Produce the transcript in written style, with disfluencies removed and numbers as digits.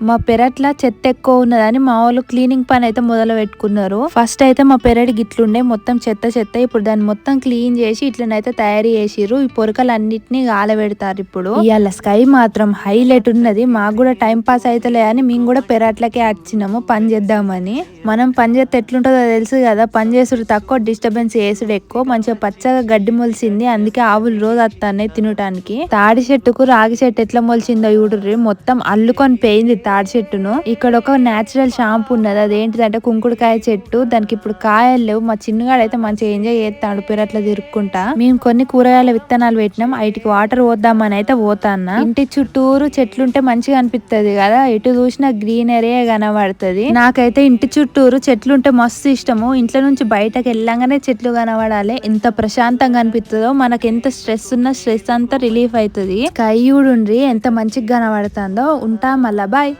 మా పెరట్ల చెత్త ఎక్కువ ఉన్నదని మా వాళ్ళు క్లీనింగ్ పని అయితే మొదలు పెట్టుకున్నారు. ఫస్ట్ అయితే మా పెరటి గిట్లుండే మొత్తం చెత్త చెత్త, ఇప్పుడు దాన్ని మొత్తం క్లీన్ చేసి ఇట్లనైతే తయారు చేసిర్రు. ఈ పొరకలన్నిటిని గాలబెడతారు. ఇప్పుడు ఇవాళ స్కై మాత్రం హైలైట్ ఉన్నది. మాకు కూడా టైం పాస్ అయితలే అని మేము కూడా పెరట్లకే వచ్చినాము పని చేద్దామని. మనం పని చేస్తే ఎట్లుంటుందో తెలుసు కదా, పని చేసుడు తక్కువ, డిస్టర్బెన్స్ చేసుడు ఎక్కువ. మంచిగా పచ్చగా గడ్డి మొలిసింది, అందుకే ఆవులు రోజు వస్తాయి తినటానికి. తాడి చెట్టుకు రాగి చెట్టు ఎట్లా మొలిచిందో చూడుర్రి, మొత్తం అల్లుకొని పోయింది తాడి చెట్టును. ఇక్కడ ఒక నేచురల్ షాంపూ ఉన్నది, అదేంటిదంటే కుంకుడుకాయ చెట్టు. దానికి ఇప్పుడు కాయలు లేవు. మా చిన్నగాడు అయితే మంచిగా ఎంజాయ్ చేస్తాడు పెరట్లా తిరుక్కుంటా. మేము కొన్ని కూరగాయల విత్తనాలు పెట్టినాం, వాటికి వాటర్ పోద్దామని అయితే పోతాన్నా. ఇంటి చుట్టూరు చెట్లుంటే మంచిగా అనిపిస్తుంది కదా, ఎటు చూసినా గ్రీనరీ కనబడుతుంది. నాకైతే ఇంటి చుట్టూరు చెట్లుంటే మస్తు ఇష్టము. ఇంట్లో నుంచి బయటకు వెళ్ళంగానే చెట్లు కనబడాలి, ఎంత ప్రశాంతంగా అనిపిస్తుందో. మనకి ఎంత స్ట్రెస్ ఉన్నా స్ట్రెస్ అంతా రిలీఫ్ అవుతుంది. స్కై చూడుండ్రి ఎంత మంచిగా కనబడుతుందో. ఉంటా మళ్ళా, బాయ్.